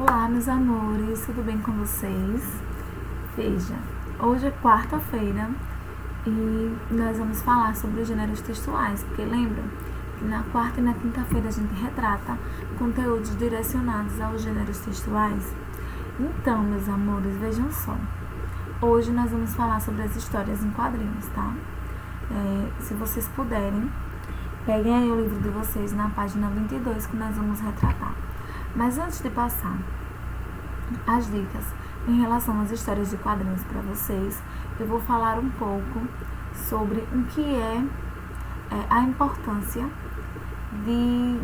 Olá, meus amores, tudo bem com vocês? Veja, hoje é quarta-feira e nós vamos falar sobre os gêneros textuais, porque lembra que na quarta e na quinta-feira a gente retrata conteúdos direcionados aos gêneros textuais? Então, meus amores, vejam só, hoje nós vamos falar sobre as histórias em quadrinhos, tá? Se vocês puderem, peguem aí o livro de vocês na página 22 que nós vamos retratar. Mas antes de passar as dicas em relação às histórias de quadrinhos para vocês, eu vou falar um pouco sobre o que é a importância de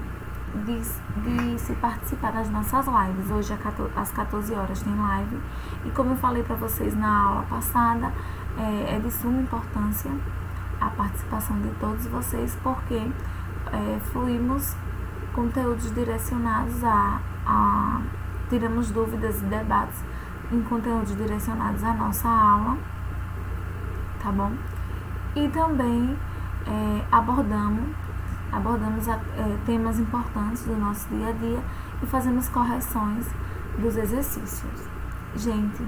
se participar das nossas lives. Hoje às 14 horas tem live e, como eu falei para vocês na aula passada, é de suma importância a participação de todos vocês, porque fluímos conteúdos direcionados tiramos dúvidas e debates em conteúdos direcionados à nossa aula, tá bom? E também abordamos temas importantes do nosso dia a dia e fazemos correções dos exercícios. Gente,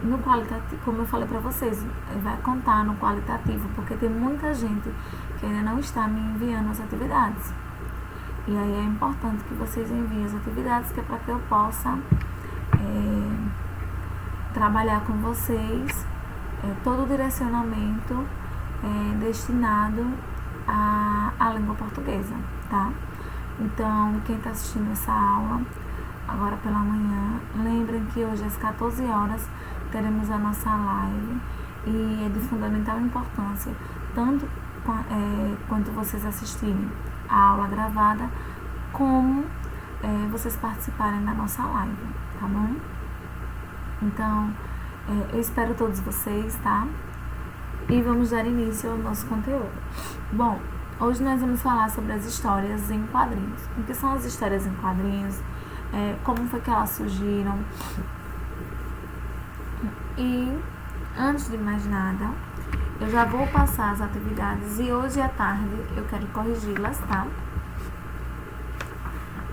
no qualitativo, como eu falei para vocês, vai contar no qualitativo, porque tem muita gente que ainda não está me enviando as atividades. E aí é importante que vocês enviem as atividades, que é para que eu possa trabalhar com vocês todo o direcionamento destinado à língua portuguesa, tá? Então, quem está assistindo essa aula agora pela manhã, lembrem que hoje às 14 horas teremos a nossa live e é de fundamental importância, tanto quanto vocês assistirem a aula gravada, como vocês participarem da nossa live, tá bom? Então, eu espero todos vocês, tá? E vamos dar início ao nosso conteúdo. Bom, hoje nós vamos falar sobre as histórias em quadrinhos. O que são as histórias em quadrinhos? Como foi que elas surgiram? E, antes de mais nada, eu já vou passar as atividades e hoje à tarde eu quero corrigi-las, tá?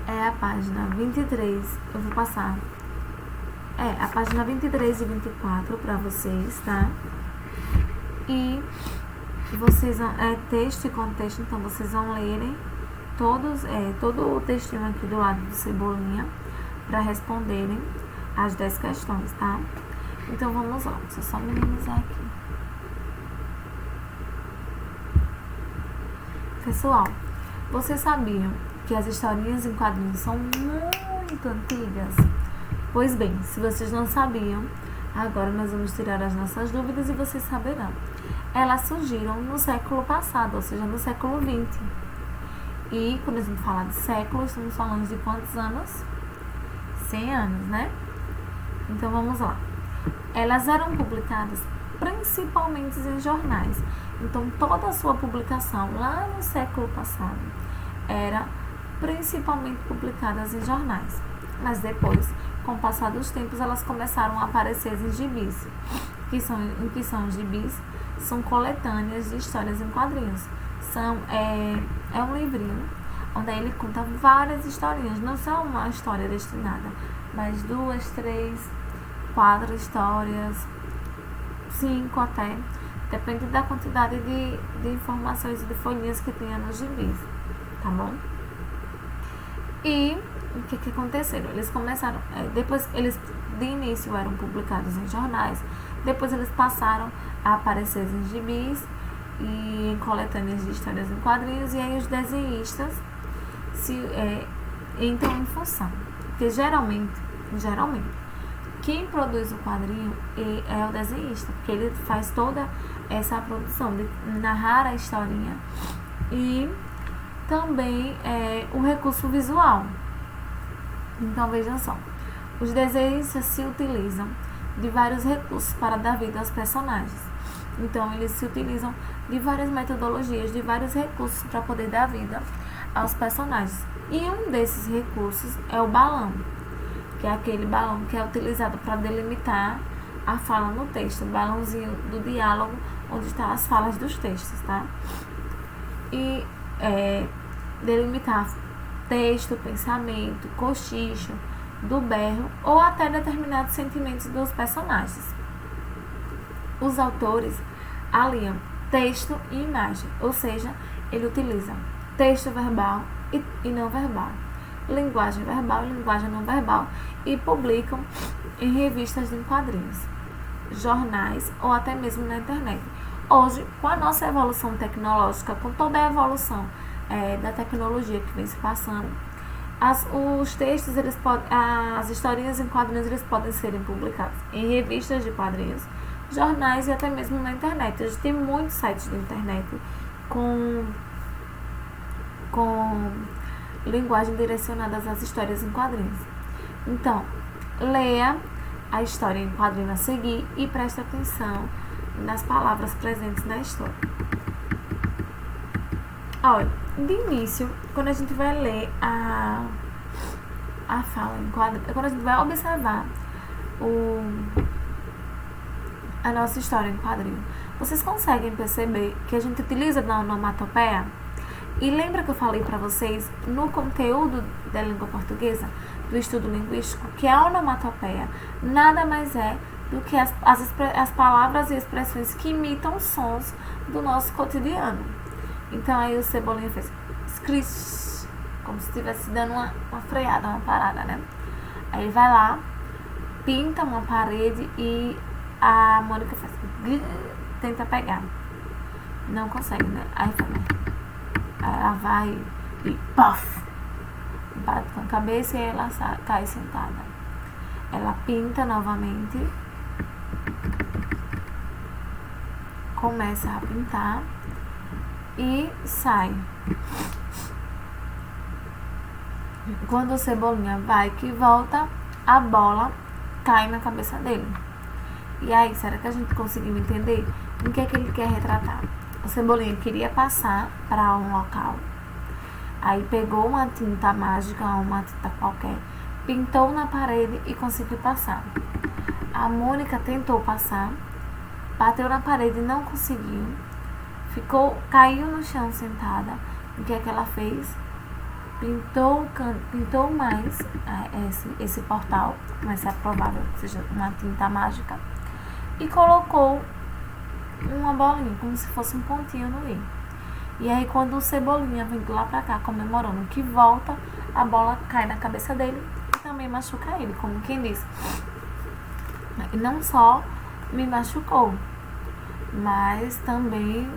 É a página 23, eu vou passar. A página 23 e 24 para vocês, tá? E vocês vão, texto e contexto, então vocês vão lerem todo o textinho aqui do lado do Cebolinha para responderem as 10 questões, tá? Então vamos lá, deixa eu só minimizar aqui. Pessoal, vocês sabiam que as historinhas em quadrinhos são muito antigas? Pois bem, se vocês não sabiam, agora nós vamos tirar as nossas dúvidas e vocês saberão. Elas surgiram no século passado, ou seja, no século XX. E quando a gente fala de século, estamos falando de quantos anos? 100 anos, né? Então vamos lá. Elas eram publicadas principalmente em jornais. Então, toda a sua publicação lá no século passado era principalmente publicadas em jornais. Mas depois, com o passar dos tempos, elas começaram a aparecer em gibis. O que são os gibis? São coletâneas de histórias em quadrinhos. É um livrinho onde ele conta várias historinhas. Não só uma história destinada, mas 2, 3, 4 histórias, 5 até. Depende da quantidade de informações e de folhinhas que tenha nos gibis, tá bom? E o que aconteceram? Eles começaram, depois eles de início eram publicados em jornais, depois eles passaram a aparecer em gibis e em coletâneas de histórias em quadrinhos, e aí os desenhistas entram em função. Porque geralmente, quem produz o quadrinho é o desenhista, porque ele faz toda essa produção de narrar a historinha e também o recurso visual. Então vejam só, os desenhistas se utilizam de vários recursos para dar vida aos personagens. Então eles se utilizam de várias metodologias, de vários recursos para poder dar vida aos personagens. E um desses recursos é o balão, que é aquele balão que é utilizado para delimitar a fala no texto, o balãozinho do diálogo, onde estão as falas dos textos, tá? E delimitar texto, pensamento, cochicho, do berro ou até determinados sentimentos dos personagens. Os autores aliam texto e imagem, ou seja, ele utiliza texto verbal e não verbal, linguagem verbal e linguagem não verbal, e publicam em revistas de quadrinhos, jornais ou até mesmo na internet. Hoje, com a nossa evolução tecnológica, com toda a evolução da tecnologia que vem se passando, os textos, as historinhas em quadrinhos, eles podem serem publicados em revistas de quadrinhos, jornais e até mesmo na internet. A gente tem muitos sites de internet com linguagem direcionadas às histórias em quadrinhos. Então, leia a história em quadrinho a seguir e preste atenção nas palavras presentes na história. Olha, de início, quando a gente vai ler a fala em quadrinho, quando a gente vai observar a nossa história em quadrinho, vocês conseguem perceber que a gente utiliza na onomatopeia? E lembra que eu falei para vocês no conteúdo da língua portuguesa, do estudo linguístico, que a onomatopeia nada mais é do que as palavras e expressões que imitam sons do nosso cotidiano. Então aí o Cebolinha fez scrish, como se estivesse dando uma freada, uma parada, né? Aí ele vai lá, pinta uma parede e a Mônica faz tenta pegar. Não consegue, né? Aí ela vai e puff, bate com a cabeça e ela cai sentada. Ela pinta novamente, começa a pintar e sai. Quando o Cebolinha vai que volta, a bola cai na cabeça dele. E aí, será que a gente conseguiu entender o que é que ele quer retratar? O Cebolinha queria passar para um local. Aí pegou uma tinta mágica, uma tinta qualquer, pintou na parede e conseguiu passar. A Mônica tentou passar, bateu na parede e não conseguiu. Caiu no chão sentada. O que é que ela fez? Pintou mais esse portal, mas é provável que seja uma tinta mágica, e colocou uma bolinha, como se fosse um pontinho no i. E aí quando o Cebolinha vem de lá pra cá comemorando que volta, a bola cai na cabeça dele e também machuca ele, como quem diz. E não só me machucou, mas também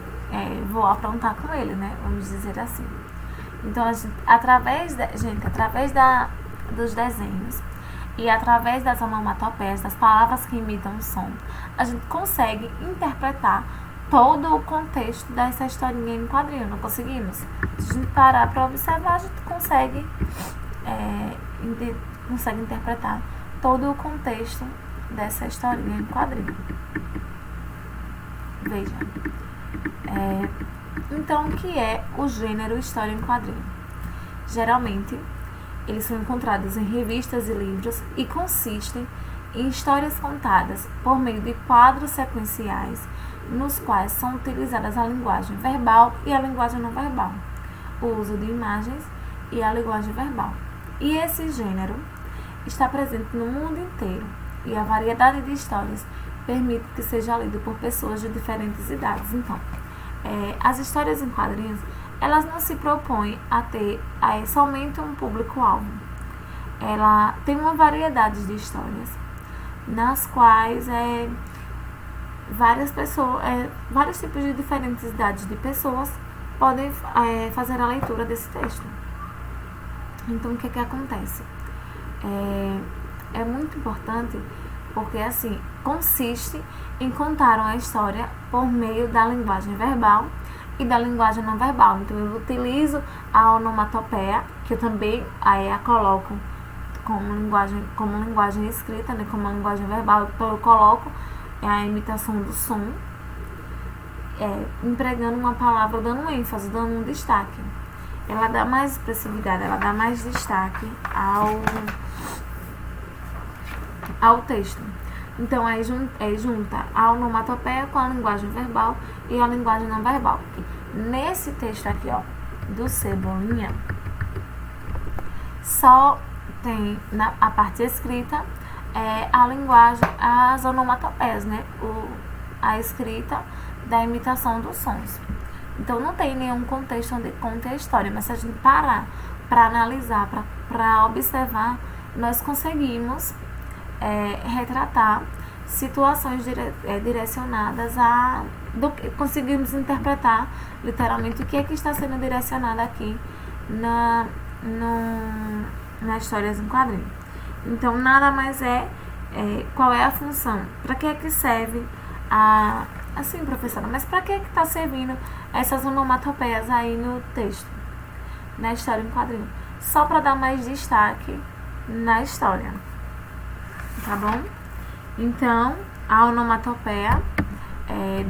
vou aprontar com ele, né? Vamos dizer assim. Então, através dos desenhos e através das onomatopeias, das palavras que imitam o som, a gente consegue interpretar todo o contexto dessa historinha em quadrinho. Não conseguimos? Se a gente parar para observar, a gente consegue interpretar todo o contexto dessa historinha em quadrinho. Veja. Então, o que é o gênero história em quadrinho? Geralmente, eles são encontrados em revistas e livros e consistem em histórias contadas por meio de quadros sequenciais nos quais são utilizadas a linguagem verbal e a linguagem não verbal, o uso de imagens e a linguagem verbal. E esse gênero está presente no mundo inteiro e a variedade de histórias permite que seja lido por pessoas de diferentes idades. Então, as histórias em quadrinhos, elas não se propõem a ter somente um público-alvo. Ela tem uma variedade de histórias, nas quais vários tipos de diferentes idades de pessoas podem fazer a leitura desse texto. Então, o que acontece? É muito importante porque, assim, consiste em contar uma história por meio da linguagem verbal e da linguagem não verbal. Então, eu utilizo a onomatopeia, que eu também a coloco como linguagem escrita, né, como uma linguagem verbal. Então, eu coloco a imitação do som, empregando uma palavra, dando ênfase, dando um destaque. Ela dá mais expressividade, ela dá mais destaque ao texto. Então, junta a onomatopeia com a linguagem verbal e a linguagem não verbal. Nesse texto aqui, ó, do Cebolinha, só tem a parte escrita, a linguagem, as onomatopeias, né? A escrita da imitação dos sons. Então não tem nenhum contexto onde conte a história, mas se a gente parar para analisar, para observar, nós conseguimos retratar situações direcionadas conseguimos interpretar literalmente o que é que está sendo direcionado aqui na Histórias em Quadrinhos. Então nada mais qual é a função, para que é que serve assim, professora, mas para que é que está servindo essas onomatopeias aí no texto, na história em quadrinho? Só para dar mais destaque na história, tá bom? Então, a onomatopeia,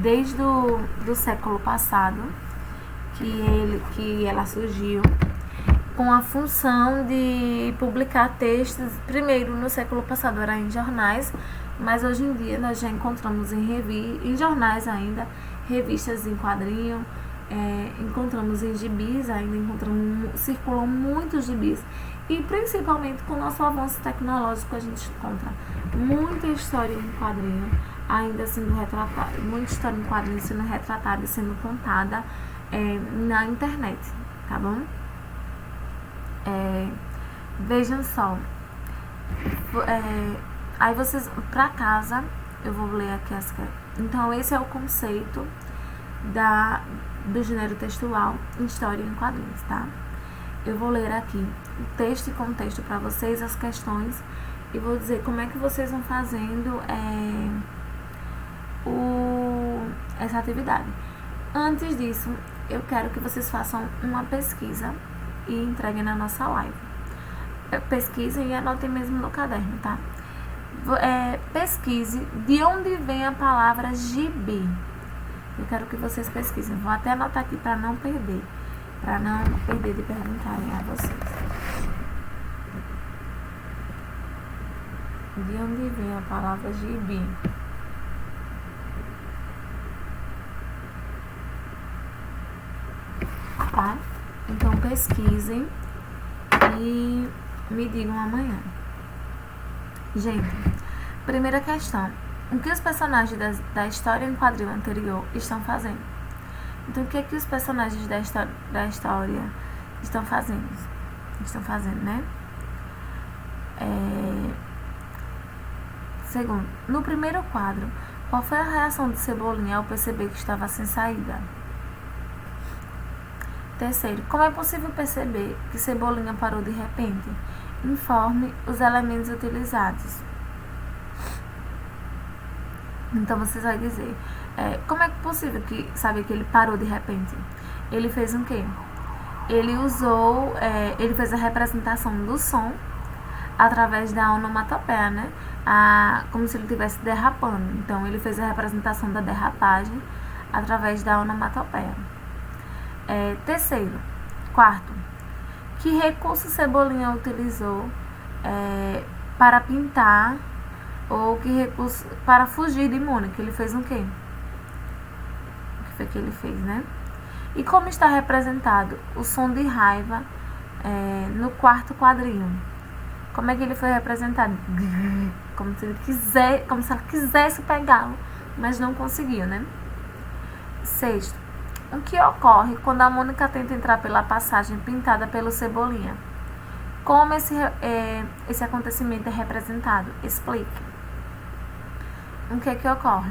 desde do século passado, que ela surgiu, com a função de publicar textos. Primeiro, no século passado, era em jornais, mas hoje em dia nós já encontramos em jornais ainda, revistas em quadrinho, encontramos em gibis ainda, circulam muitos gibis. E principalmente com o nosso avanço tecnológico, a gente encontra muita história em quadrinho ainda sendo retratada, muita história em quadrinho sendo retratada e sendo contada na internet, tá bom? Vejam só, aí vocês, pra casa, eu vou ler aqui então esse é o conceito do gênero textual em história em quadrinhos, tá? Eu vou ler aqui o texto e contexto para vocês, as questões, e vou dizer como é que vocês vão fazendo essa atividade. Antes disso, eu quero que vocês façam uma pesquisa e entreguem na nossa live. Pesquisem e anotem mesmo no caderno, tá? Pesquise de onde vem a palavra gibi. Eu quero que vocês pesquisem. Vou até anotar aqui para não perder de perguntarem a vocês. De onde vem a palavra gibi? Tá? Então pesquisem e me digam amanhã. Gente, primeira questão: o que os personagens da história em quadrinho anterior estão fazendo? Então, o que é que os personagens da história estão fazendo? Né? Segundo, no primeiro quadro, qual foi a reação de Cebolinha ao perceber que estava sem saída? Terceiro, como é possível perceber que Cebolinha parou de repente? Informe os elementos utilizados. Então, vocês vão dizer, como é possível saber que ele parou de repente? Ele fez o quê? Ele fez a representação do som através da onomatopeia, né? Como se ele estivesse derrapando. Então, ele fez a representação da derrapagem através da onomatopeia. Quarto, que recurso Cebolinha utilizou para pintar, ou que recurso para fugir de Mônica? Ele fez o quê? O que foi que ele fez, né? E como está representado o som de raiva no quarto quadrinho? Como é que ele foi representado? Como se ela quisesse pegá-lo, mas não conseguiu, né? Sexto, o que ocorre quando a Mônica tenta entrar pela passagem pintada pelo Cebolinha? Como esse acontecimento é representado? Explique. O que é que ocorre?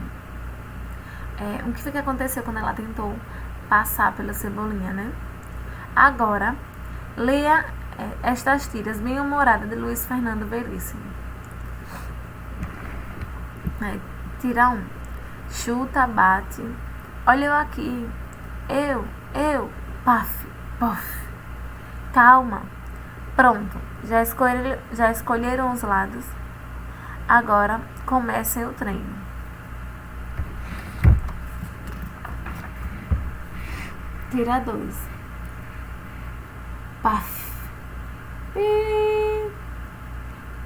O que foi que aconteceu quando ela tentou passar pela Cebolinha, né? Agora, leia estas tiras bem-humoradas de Luiz Fernando Veríssimo. Tira 1. Chuta, bate. Olha eu aqui. Eu. Paf, pof. Calma. Pronto. Já escolheram os lados. Agora, comecem o treino. Tira 2. Paf.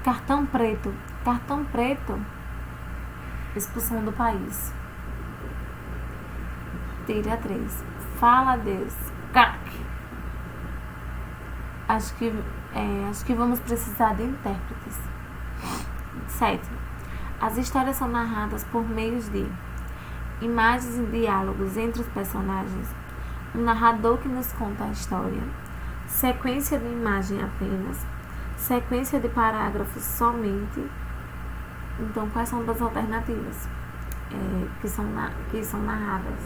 Cartão preto. Cartão preto. Expulsão do país. Tira 3. Fala Deus. Crack. Acho que acho que vamos precisar de intérpretes. 7. As histórias são narradas por meio de imagens e diálogos entre os personagens, um narrador que nos conta a história, sequência de imagem apenas, sequência de parágrafos somente. Então, quais são as alternativas que são narradas?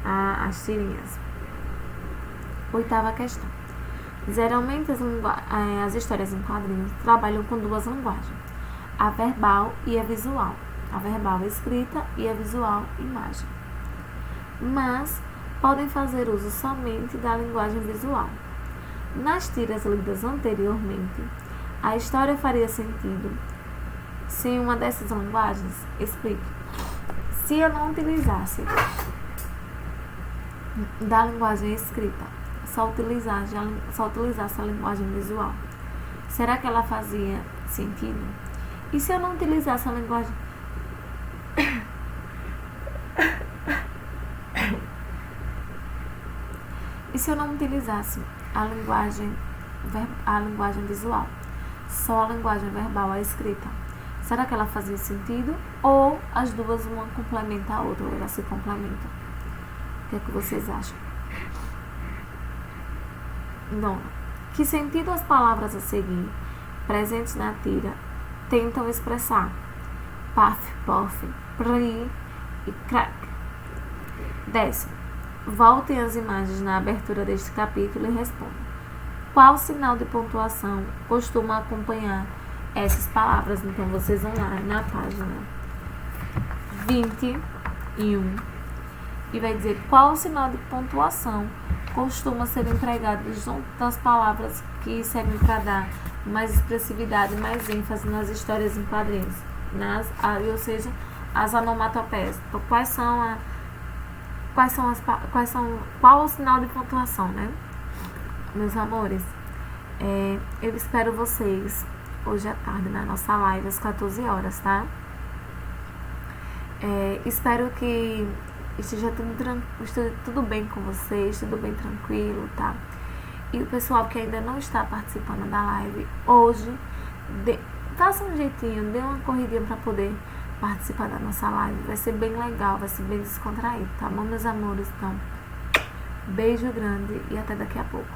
As tirinhas. 8ª questão. Geralmente as histórias em quadrinhos trabalham com duas linguagens, a verbal e a visual. A verbal escrita e a visual imagem. Mas podem fazer uso somente da linguagem visual. Nas tiras lidas anteriormente, a história faria sentido sem uma dessas linguagens? Explique. Se eu não utilizasse da linguagem escrita, só utilizasse a linguagem visual, será que ela fazia sentido? E se eu não utilizasse a linguagem E se eu não utilizasse a linguagem visual, só a linguagem verbal, a escrita, será que ela fazia sentido? Ou as duas, uma complementa a outra, ou elas se complementam? O que é que vocês acham? Não. Que sentido as palavras a seguir, presentes na tira, tentam expressar? Paf, pof, pri e crack. 10. Voltem as imagens na abertura deste capítulo e respondam. Qual sinal de pontuação costuma acompanhar essas palavras? Então, vocês vão lá na página 21 e vai dizer qual sinal de pontuação costuma ser empregado junto das palavras que servem para dar mais expressividade, mais ênfase nas histórias em quadrinhos, ou seja, as onomatopeias. Então, qual o sinal de pontuação, né? Meus amores, eu espero vocês hoje à tarde na nossa live às 14 horas, tá? Espero que esteja tudo bem com vocês, tudo bem tranquilo, tá? E o pessoal que ainda não está participando da live, hoje, faça um jeitinho, dê uma corridinha para poder participar da nossa live. Vai ser bem legal, vai ser bem descontraído, tá bom, meus amores? Então, beijo grande e até daqui a pouco.